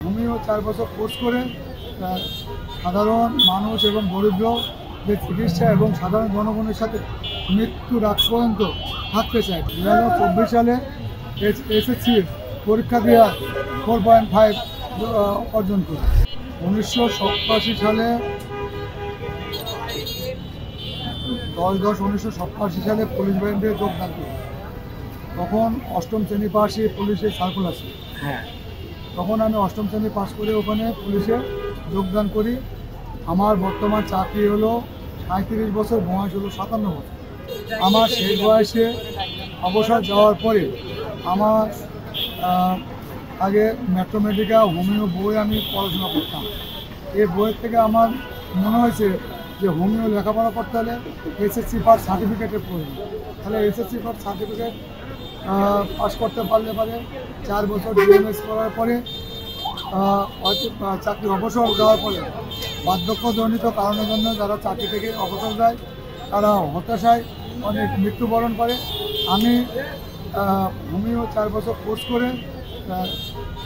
আমিও 4 বছর কোর্স করে সাধারণ মানুষ এবং দরিদ্রদের চিকিৎসা এবং সাধারণ জনগণের সাথে মৃত্যুর আগ পর্যন্ত থাকতে চাই। 2024 সালে এসএসসি পরীক্ষা দেওয়া 4.5 অর্জন করি। 1987 সালে 10/10/1987 সালে পুলিশ বাহিনীতে যোগদান করি। তখন 8ম শ্রেণী পাশে পুলিশের সার্কুলার ছিল। তখন আমি 8ম শ্রেণী পাস করে ওখানে পুলিশে যোগদান করি। আমার বর্তমান চাকরি হলো 35 বছর, বয়স হলো 57 বছর। আমার সেই বয়সে অবসর যাওয়ার পরে আমার আগে ম্যাথমেটিকা হোমিও বই আমি পড়াশোনা করতাম। এই বইয়ের থেকে আমার মনে হয়েছে যে হোমিও লেখাপড়া করতে হলে এসএসসি পাস সার্টিফিকেটের প্রয়োজন। তাহলে এসএসসি পাস সার্টিফিকেট পাস করতে পারলে 4 বছর ডিএমএস করার পরে হয়তো চাকরি অবসর দেওয়ার পরে বার্ধক্যজনিত কারণের জন্য যারা চাকরি থেকে অবসর যায় তারা হতাশায় অনেক মৃত্যুবরণ করে। আমি হোমিও 4 বছর কোর্স করে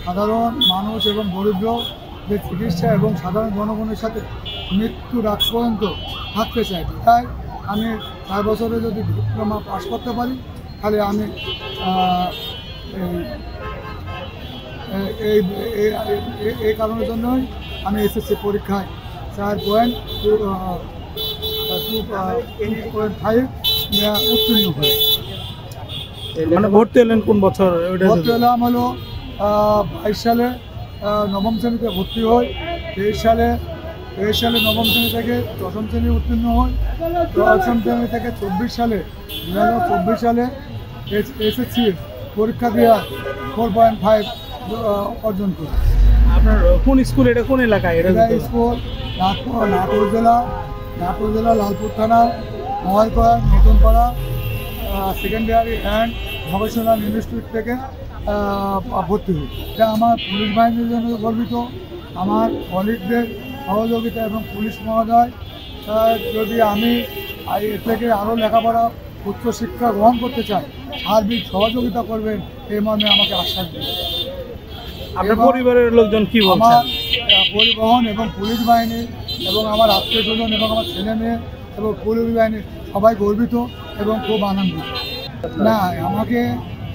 সাধারণ মানুষ এবং দরিদ্রদের চিকিৎসা এবং সাধারণ জনগণের সাথে মৃত্যুর আগ পর্যন্ত থাকতে চাই। তাই আমি 4 বছরে যদি ডিপ্লোমা পাস করতে পারি তাহলে আমি এই কারণের জন্যই আমি এসএসসি পরীক্ষায় 4.25 উত্তীর্ণ হই। মানে ভর্তি হলেন কোন বছর? ভর্তি হলাম হলো 22 সালে 9ম শ্রেণীতে ভর্তি হই। 23 সালে 9ম শ্রেণী থেকে 10ম শ্রেণী উত্তীর্ণ হই। 10ম শ্রেণী থেকে 24 সালে 2024 সালে এসএসসি পরীক্ষা দেওয়া 4.5 অর্জন করি। আপনার কোন স্কুল? এটা কোন এলাকায়? এটা স্কুল নাটোর জেলা লালপুর থানা Mahalpara Natunpara secondary and vocational institute থেকে ভর্তি হই। এটা আমার পুলিশ বাহিনীর জন্য গর্বিত। আমার কলিগদের সহযোগিতা এবং পুলিশ মহোদয় যদি আমি এর থেকে আরও লেখাপড়া উচ্চশিক্ষা গ্রহণ করতে চাই সার্বিক সহযোগিতা করবেন এই মর্মে আমাকে আশ্বাস দেবেন। আপনার পরিবারের লোকজন কি বলছেন? আমার পরিবহন এবং পুলিশ বাহিনী এবং আমার আত্মীয় স্বজন এবং আমার ছেলে মেয়ে এবং পুলিশ বাহিনী সবাই গর্বিত এবং খুব আনন্দিত। না, আমাকে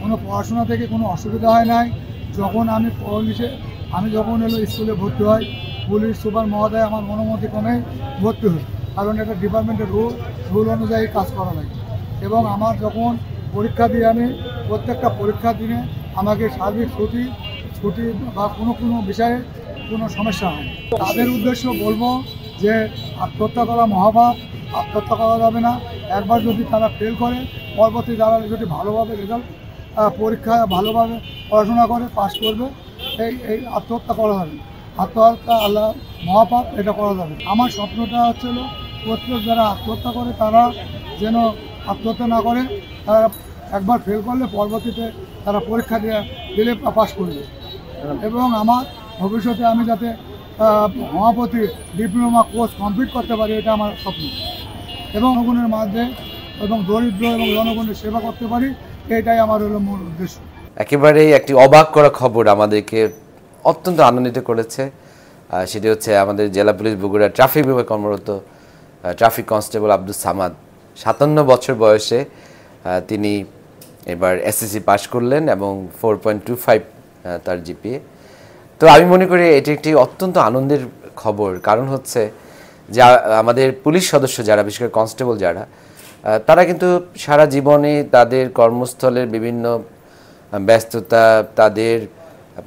কোনো পড়াশোনা থেকে কোনো অসুবিধা হয় নাই। যখন আমি যখন স্কুলে ভর্তি হয় পুলিশ সুপার মহোদয় আমার অনুমতি ক্রমে ভর্তি হই, কারণ এটা ডিপার্টমেন্টের রুল অনুযায়ী কাজ করা লাগে। এবং আমার যখন পরীক্ষা দিই আমি প্রত্যেকটা পরীক্ষার দিনে আমাকে সার্বিক ছুটি বা কোনো বিষয়ে কোনো সমস্যা হয়। তাদের উদ্দেশ্য বলবো যে আত্মহত্যা করা মহাপাপ, আত্মহত্যা করা যাবে না। একবার যদি তারা ফেল করে পরবর্তী যারা যদি ভালোভাবে রেজাল্ট পরীক্ষা ভালোভাবে পড়াশোনা করে পাস করবে, এই আত্মহত্যা করা যাবে না। আত্মহত্যা আল্লাহ মহাপাপ, এটা করা যাবে। আমার স্বপ্নটা হচ্ছিল প্রত্যেক যারা আত্মহত্যা করে তারা যেন আত্মহত্যা না করে, তারা একবার ফেল করলে পরবর্তীতে তারা পরীক্ষা দিলে পাস করবে। এবং আমার ভবিষ্যতে আমি যাতে সমাপতি ডিপ্লোমা কোর্স কমপ্লিট করতে পারি, এটা আমার স্বপ্ন। এবং জনগণের মাঝে এবং দরিদ্র এবং জনগণের সেবা করতে পারি, এটাই আমার হলো মূল উদ্দেশ্য। একেবারেই একটি অবাক করা খবর আমাদেরকে অত্যন্ত আনন্দিত করেছে। সেটি হচ্ছে আমাদের জেলা পুলিশ বগুড়া ট্রাফিক বিভাগে কর্মরত ট্রাফিক কনস্টেবল আব্দুস সামাদ 57 বছর বয়সে তিনি এবার এসএসসি পাস করলেন এবং 4.25 তার জিপিএ। তো আমি মনে করি এটি একটি অত্যন্ত আনন্দের খবর। কারণ হচ্ছে যে আমাদের পুলিশ সদস্য যারা, বিশেষ করে কনস্টেবল যারা, তারা কিন্তু সারা জীবনে তাদের কর্মস্থলের বিভিন্ন ব্যস্ততা, তাদের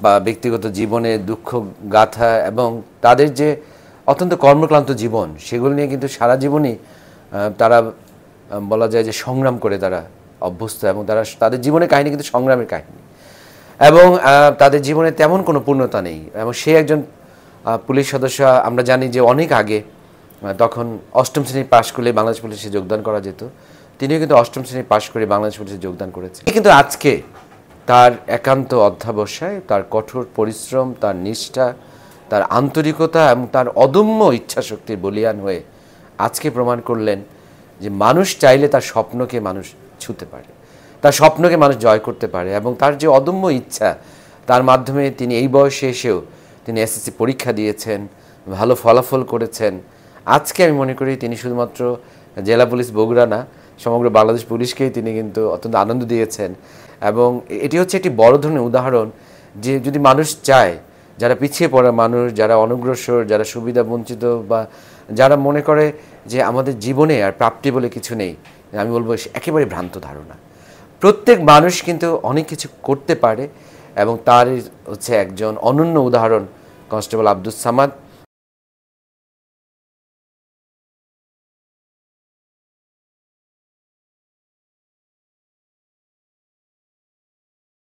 বা ব্যক্তিগত জীবনে দুঃখ গাথা এবং তাদের যে অত্যন্ত কর্মক্লান্ত জীবন, সেগুলো নিয়ে কিন্তু সারা জীবনই তারা বলা যায় যে সংগ্রাম করে তারা অভ্যস্ত। এবং তাদের জীবনের কাহিনী কিন্তু সংগ্রামের কাহিনী, এবং তাদের জীবনে তেমন কোনো পূর্ণতা নেই। এবং সে একজন পুলিশ সদস্য। আমরা জানি যে অনেক আগে তখন 8ম শ্রেণী পাশ করলে বাংলাদেশ পুলিশে যোগদান করা যেত। তিনিও কিন্তু 8ম শ্রেণী পাশ করে বাংলাদেশ পুলিশে যোগদান করেছেন। কিন্তু আজকে তার একান্ত অধ্যবসায়, তার কঠোর পরিশ্রম, তার নিষ্ঠা, তার আন্তরিকতা এবং তার অদম্য ইচ্ছাশক্তির বলিয়ান হয়ে আজকে প্রমাণ করলেন যে মানুষ চাইলে তার স্বপ্নকে মানুষ ছুঁতে পারে, তার স্বপ্নকে মানুষ জয় করতে পারে। এবং তার যে অদম্য ইচ্ছা, তার মাধ্যমে তিনি এই বয়সে এসেও তিনি এসএসসি পরীক্ষা দিয়েছেন, ভালো ফলাফল করেছেন। আজকে আমি মনে করি তিনি শুধুমাত্র জেলা পুলিশ বগুড়া না, সমগ্র বাংলাদেশ পুলিশকেই তিনি কিন্তু অত্যন্ত আনন্দ দিয়েছেন। এবং এটি হচ্ছে একটি বড় ধরনের উদাহরণ যে যদি মানুষ চায়, যারা পিছিয়ে পড়া মানুষ, যারা অনগ্রসর, যারা সুবিধা বঞ্চিত, বা যারা মনে করে যে আমাদের জীবনে আর প্রাপ্তি বলে কিছু নেই, আমি বলবো একেবারে ভ্রান্ত ধারণা। প্রত্যেক মানুষ কিন্তু অনেক কিছু করতে পারে এবং তার হচ্ছে একজন অনন্য উদাহরণ কনস্টেবল আব্দুস সামাদ।